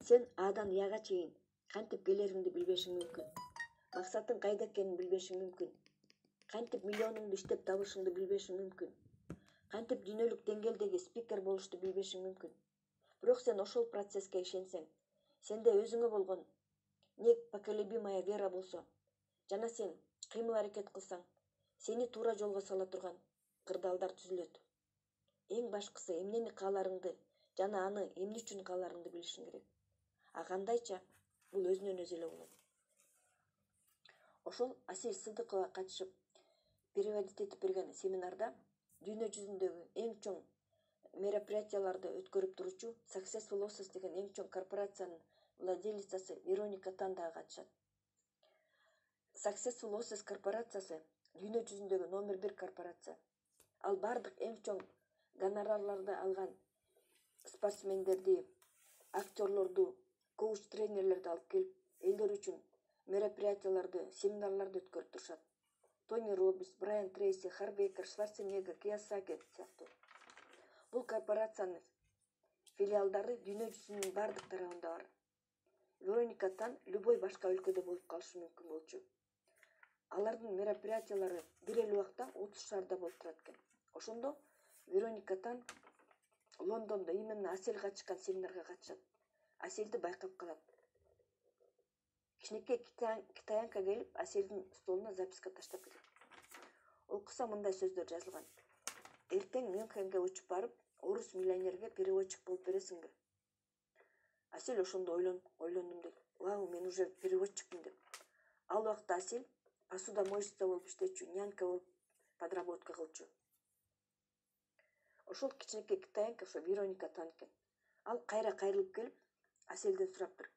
Сен Адан Яга чейин кантип келериңди билбешиң мүмкүн. Максатың кайда экенин билбешиң мүмкүн. Кантип миллионуңду иштеп табышыңды билбешиң мүмкүн. Кантип дүйнөлүк деңгээлдеги спикер болушту билбешиң мүмкүн. Бирок сен ошол процесске ишенсең, сенде өзүңө болгон непоколебимая вера болсо, жана сен кыймыл аракет кылсаң, сени туура жолго сала турган кырдаалдар түзүлөт. Эң башкысы эмнени кааларыңды жана аны эмне үчүн кааларыңды билишиң керек. А кандайча бул өзүнөн өзү эле болот. Ошол Асель Сыдыкова катышып переводить этип берген семинарда дүйнө жүзүндөгү эң чоң мероприятияларды өткөрүп туручу Successful Osses деген эң чоң корпорациянын владелицасы Вероника Тан дагы катышат. Successful Osses корпорациясы дүйнө жүзүндөгү номер 1 корпорация. Ал бардык эң чоң гонорарларды алган спортсмендерди, актерлорду, коуч-тренерлерди алып келип, элдер үчүн мероприятияларды, семинарларды өткөрүп турушат. Тони Роббинс, Брайан Трейси, Харбекер, Шварценеггер, Киясаки сыяктуу. Бул корпорациянын филиалдары дүйнө жүзүнүн бардык тарабында бар. Вероника Тан любой башка өлкөдө болуп калышы мүмкүн болчу. Алардын мероприятиялары бир эле убакта 30 шаарда болуп турат экен. Ошондо Вероника Тан Лондондо именно Асель катышкан семинарга катышат. Аселди байкап калат. Кичинекей китаянка келип, Аселдин столуна записка таштап кетет. Окуса мындай сөздөр жазылган. Эртең Мюнхенге учуп барып, орус миллионерге переводчик болуп бересиңби? Асель ошондо ойлондум дейт. Вау, мен уже переводчикмин деп. Ал убакта Асель посудомоечница болуп иштечү, нянька болуп подработка кылчу. Ошол кичинекей китаянка ошо Вероника Тан экен. Ал кайра кайрылып келип, Аселден сураптыр.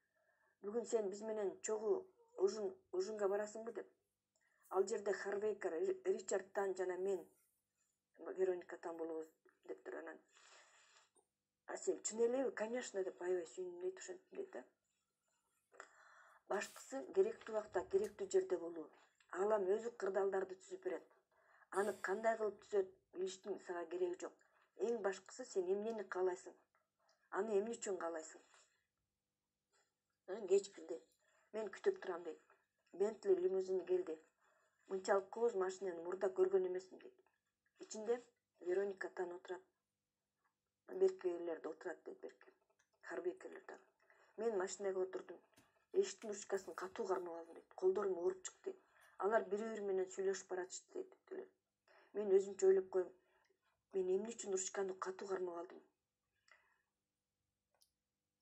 Бүгүн сен биз менен чогуу ужунга барасыңбы деп. Ал жерде Харвейкер, Ричард Тан жана мен Вероника Тан болобуз дептир. Анан Асель чын элеби, конечно деп аябай сүйүндүм дейт, ошентип дейт да. Башкысы керектүү убакта керектүү жерде болуу. Алам өзү кырдаалдарды түзүп берет. Аны кандай кылып түзөт билиштин сага кереги жок. Эң башкысы сен эмнени каалайсың? Аны эмне үчүн каалайсың? Кеч келди. Мен күтүп турам дейт. Бентли лимузини келди. Мынчалык кооз машинени мурда көргөн эмесмин дейт. Ичинде Вероника Тан отурат. Беркелерде отурат дейт, берке. Харбекерлер дагы. Мен машинага отурдум. Эшиктин ручкасын катуу кармап алдым дейт. Колдорум ооруп чыкты дейт. Алар бири-бири менен сүйлөшүп баратышты дейт. Мен өзүмчө ойлоп коем. Мен эмне үчүн ручканы катуу кармап алдым?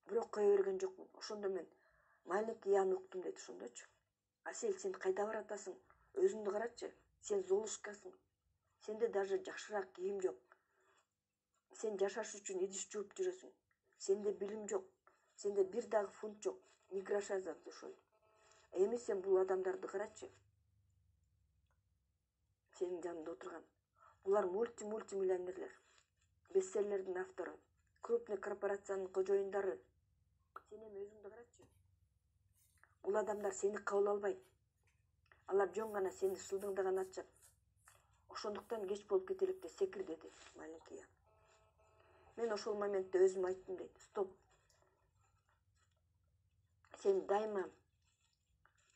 Бирок кое берген жокмун. Ошондо мен маленький Яны уктум дейт ошондочу. Асель, сен кайда баратасың? Өзүңдү карачы. Сен Золушкасың. Сенде даже жакшыраак кийим жок. Сен жашаш үчүн идиш жууп жүрөсүң. Сенде билим жок. Сенде бир дагы фунт жок. Ни гроша за душой. Эми сен бул адамдарды карачы. Сенин жанында отурган. Булар мультимиллионерлер. Бестселлердин автору. Крупный корпорациянын кожоюндары. Сен эми өзүңдү карачы. Бул адамдар сени кабыл албайт. Алар жөн гана сени шылдыңдаган атышат. Ошондуктан кеч болуп кете электе секир деди маленький. Мен ошол моментте өзүм айттым дейт. Стоп. Сен дайыма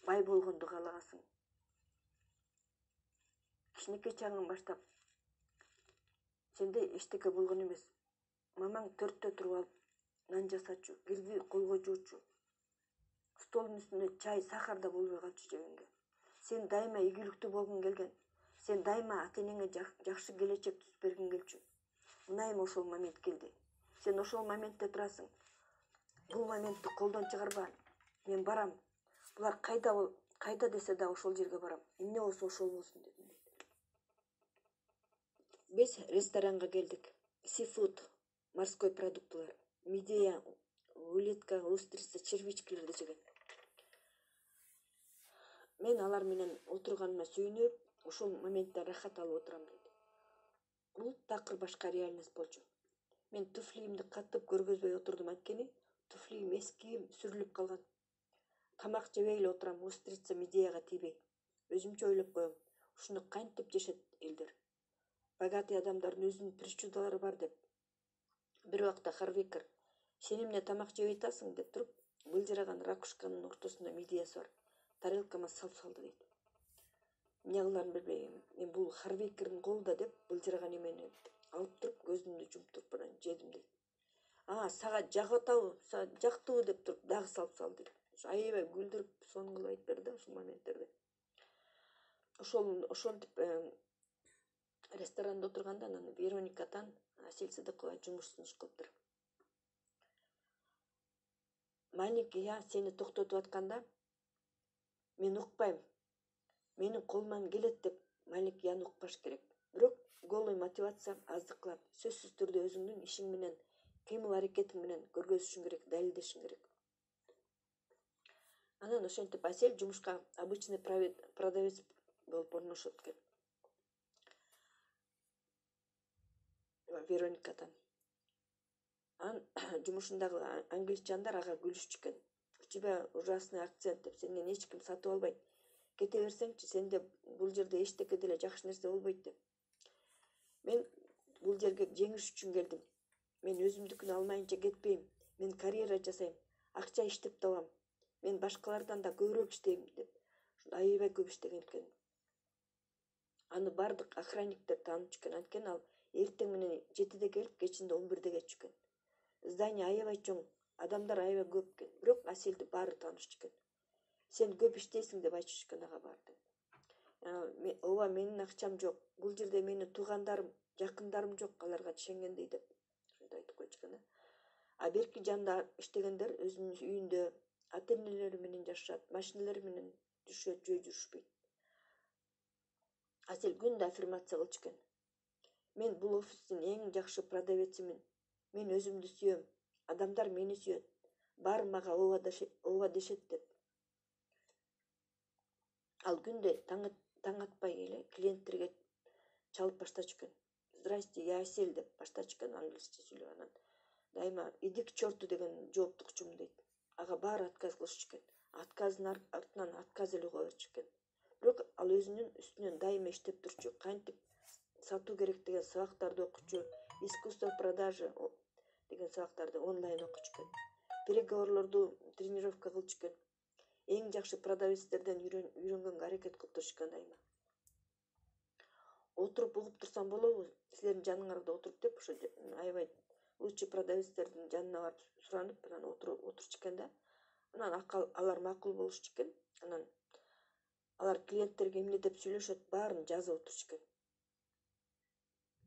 бай болгонду каалагасың. Кичинекей чагыңан баштап сенде эчтеке болгон эмес. Мамаң төрттө туруп алып нан жасачу, кирди колго жуучу. Столдун үстүндө чай, сахар да болбой калчу жегенге. Сен дайыма ийгиликтүү болгуң келген. Сен дайыма ата-энеңе жакшы келечек түзүп бергиң келчү. Мына эми ошол момент келди. Сен ошол моментте турасың. Бул моментти колдон чыгарба. Мен барам. Булар кайда десе да ошол жерге барам. Эмне болсо ошол болсун дедим. Биз ресторанга келдик. Сифуд, морской продуктылар, мидия, улитка, устрица, червичкалерди жеген. Мен алар менен отурганыма сүйүнүп, ошол моментте рахат алып отурам дейт. Бул такыр башка реальность болчу. Мен туфлийимди катып көргөзбөй отурдум, анткени туфлийим эскип, сүрүлүп калган. Тамак жебей эле отурам, устрица, мидияга тийбей. Өзүмчө ойлоп коем, ушуну кантип жешет элдер? Богатый адамдардын өзүнүн причудалары бар деп. Бир убакта Харвекер Сен эмне тамак жеп атасың деп туруп, былжыраган ракушканын ортосунда мидиясы бар. Тарелкама салып салды дейт. Эмне кыларын билбей, мен бул Харбекердин колу да деп былжыраган эмени алып туруп көзүмдү жумуп туруп анан жедим дейт. Сага жагып атабы, жактыбы деп туруп дагы салып сал дейт. Аябай күлдүрүп сонун кылып айтып берди ошол моменттерде. Ошентип ресторанда отурганда анан Вероника Тан, Асель Сыдыкова жумуш кылыптыр. Малик я сени токтотуп атканда мен укпайм. Менин колуман келет деп Малик яны укпаш керек. Бирок голый мотивация аздык кылат. Сөзсүз түрдө өзүңдүн ишиң менен, кыймыл аракетиң менен көргөзүшүң керек, далилдешиң керек. Анан ошентип Асель жумушка обычный продавец болуп орношот экен. Вероникадан. Анан жумушундагы англичандар ага күлүшчү экен. У тебя ужасный акцент деп, сенден эч ким сатып албайт. Кете берсеңчи, сенде бул жерде эчтеке деле жакшы нерсе болбойт деп. Мен бул жерге жеңиш үчүн келдим. Мен өзүмдүкүн алмайынча кетпейм. Мен карьера жасайм, акча иштеп табам. Мен башкалардан да көбүрөөк иштейм деп. Аябай көп иштеген экен. Аны бардык охранниктер таанычу экен. Анткени ал эртең менен 7-де келип, кечинде 11-де кетчү экен. Здание аябай чоң, адамдар аябай көп экен. Бирок Аселди баары таанышчу экен. Сен көп иштейсиң деп айтышчу экен ага барды. Ооба, менин акчам жок. Бул жерде менин туугандарым, жакындарым жок, аларга ишенгендей деп. Ошентип айтып койчу экен. Берки жанында иштегендер өзүнүн үйүндө ата-энелери менен жашашат, машиналары менен жүрүшөт, жөө жүрүшпөйт. Асел күндө аффирмация кылчу экен. Мен бул офистин эң жакшы продавецимин. Мен өзүмдү сүйөм. Адамдар мени сүйөт. Баары мага ооба дешет деп. Ал күндө таң атпай эле клиенттерге чалып баштачу экен. Здрасте, я Асель деп баштачу экен англисче сүйлөп. Анан дайыма иди к черту деген жоопту кучум дейт. Ага баары отказ кылышчу экен. Отказдын артынан отказ эле кое берчү экен. Бирок ал өзүнүн үстүнөн дайыма иштеп турчу. Кантип сатуу керек деген сабактарды окучу, искусство продажи деген сабактарды онлайн окучу экен. Переговорлорду тренировка кылчу экен. Эң жакшы продавецтерден үйрөнгөнгө аракет кылып турчу экен дайыма. Отуруп угуп турсам болобу? Силердин жаныңарда отуруп деп ошо аябай лучший продавецтердин жанына барып суранып, анан отурчу экен да. Анан алар макул болушчу экен. Анан алар клиенттерге эмне деп сүйлөшөт, баарын жазып отурчу экен.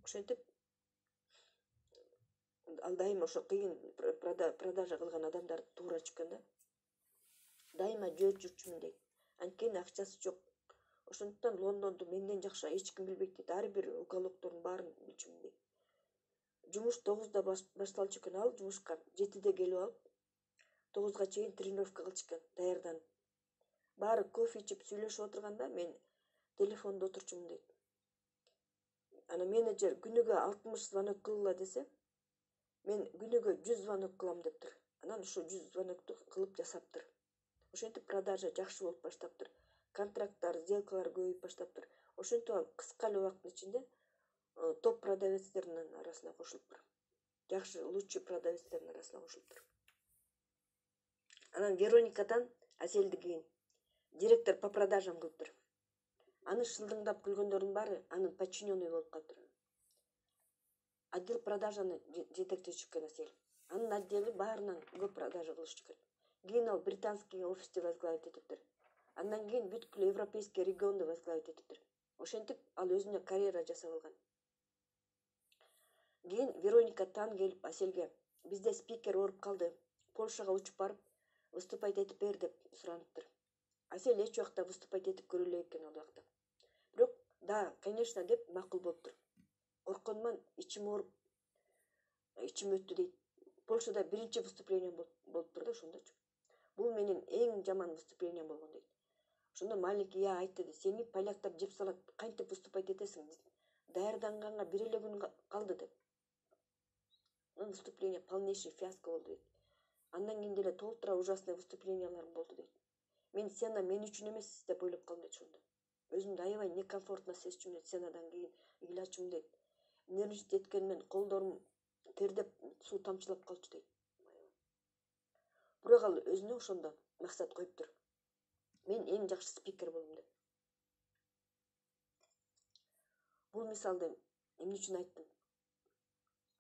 Ошентип ал дайыма ошо кыйын продажа кылган адамдарды туурачу экен да. Дайыма жөө жүрчүмүн дейт. Анткени акчасы жок. Ошондуктан Лондонду менден жакшы эч ким билбейт дейт. Ар бир уголоктордун баарын билчүмүн дейт. Жумуш 9-да башталчу экен. Ал жумушка 7-де келип алып, 9-га чейин тренировка кылчу экен, даярданып. Баары кофе ичип сүйлөшүп отурганда мен телефондо отурчумун дейт. Анан менеджер күнүгө 60 звонок кылгыла десе, мен күнүгө 100 звонок кылам дептир. Анан ошо 100 звонокту кылып жасаптыр. Ошентип продажа жакшы болуп баштаптыр. Контракттар, сделкалар көбөйүп баштаптыр. Ошентип ал кыска эле убакыттын ичинде топ продавецтердин арасына кошулуптур. Жакшы, лучший продавецтердин арасына кошулуптур. Анан Вероникадан Аселди кийин директор по продажам кылыптыр. Аны шылдыңдап күлгөндөрдүн баары анын подчиненный болуп калыптыр. Отдел продажаны жетектечү экен Асель. Анын отдели баарынан көп продажа кылышчу экен. Кийин ал британский офисти возглавить этиптир. Андан кийин бүткүл европейский регионду возглавить этиптир. Ошентип ал өзүнө карьера жасап алган. Кийин Вероника Тан келип Аселге бизде спикер ооруп калды. Польшага учуп барып выступать этип бер деп сураныптыр. Асель эч убакта выступать этип көрө элек экен ал убакта. Бирок да, конечно деп макул болуптур. Корконуман ичим ооруп, ичим өттү дейт. Польшада биринчи выступлением болуптур да ошондочу. Бул менин эң жаман выступлением болгон дейт. Ошондо Малик я айтты, сени поляктар жеп салат, кантип выступать этесиң? Даярданганга бир эле күн калды деп. Выступление полнейший фиаско болду дейт. Андан кийин деле толтура ужасный выступлениялар болду дейт. Мен сцена мен үчүн эмес деп ойлоп калдым дейт ошондо. Өзүмдү аябай некомфортно сезчүмүн дейт, сценадан кийин ыйлачумун дейт. Нервничать эткенмен колдорум тердеп, суу тамчылап калчу дейт. Бирок ал өзүнө ошондо максат коюптур. Мен эң жакшы спикер болом деп. Бул мисалды эмне үчүн айттым?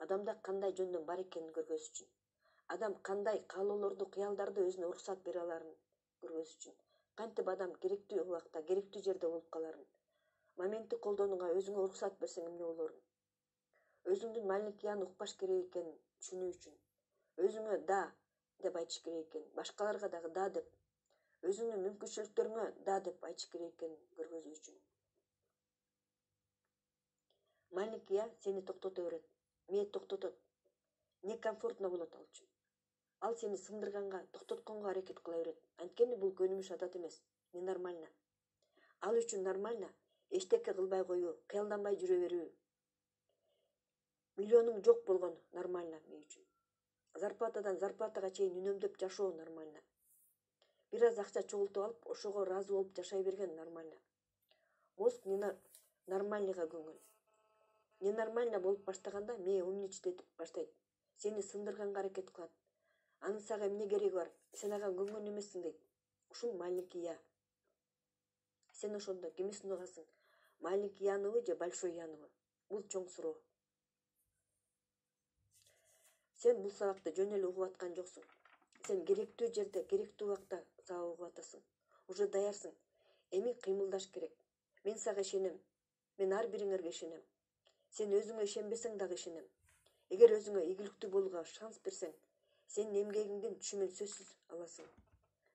Адамда кандай жөндөн бар экенин көргөзүш үчүн. Адам кандай каалоолорду, кыялдарды өзүнө уруксат бере аларын көргөзүш үчүн. Кантип адам керектүү убакта, керектүү жерде болуп каларын. Моментти колдонууга өзүңө уруксат берсең эмне болорун. Өзүңдүн мааликияны укпаш керек экенин түшүнүү үчүн. Өзүңө да деп айтыш керек экен, башкаларга дагы да деп, өзүңдүн мүмкүнчүлүктөрүңө да деп айтыш керек экенин көргөзүү үчүн. Мааликия сени токтото берет, мээ токтотот. Некомфортно болот ал үчүн. Ал сени сындырганга, токтотконго аракет кыла берет. Анткени бул көнүмүш адат эмес, ненормально. Ал үчүн нормально эчтеке кылбай коюу, кыялданбай жүрө берүү. Миллионуң жок болгону нормально мен үчүн. Зарплатадан зарплатага чейин үнөмдөп жашоо нормально. Бир аз акча чогултуп алып, ошого ыраазы болуп жашай берген нормально. Мозг нормальныйга көңүл. Ненормально болуп баштаганда мээ умничать баштайт. Сени сындырганга аракет кылат. Анын сага эмне кереги бар? Сен ага көңгөн эмессиң дейт. Ушул мааликия. Сен ошондо кимисин угасың? Мааликияныбы же большой яныбы? Бул чоң суроо. Сен бул сабакты жөн эле угуп аткан жоксуң. Сен керектүү жерде, керектүү убакта сабак угуп атасың. Уже даярсың. Эми кыймылдаш керек. Мен сага ишенем. Мен ар бириңерге ишенем. Сен өзүңө ишенбесең дагы ишенем. Эгер өзүңө ийгиликтүү болууга шанс берсең, сенин эмгегиңдин түшүмүн сөзсүз аласың.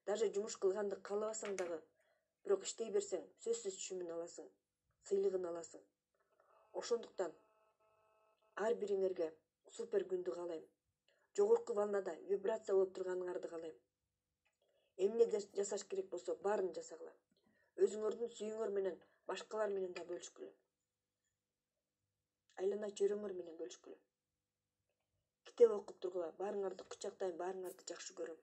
Даже жумуш кылганды каалабасаң дагы, бирок иштей берсең, сөзсүз түшүмүн аласың, сыйлыгын аласың. Ошондуктан ар бириңерге супер күндү каалайм. Жогорку волнада вибрация болуп турганыңарды каалайм. Эмне жасаш керек болсо баарын жасагыла. Өзүңөрдүн сүйүүңөр менен башкалар менен да бөлүшкүлө. Айлана чөйрөңөр менен бөлүшкүлө. Китеп окуп тургула, баарыңарды кучактайм, баарыңарды жакшы көрөм.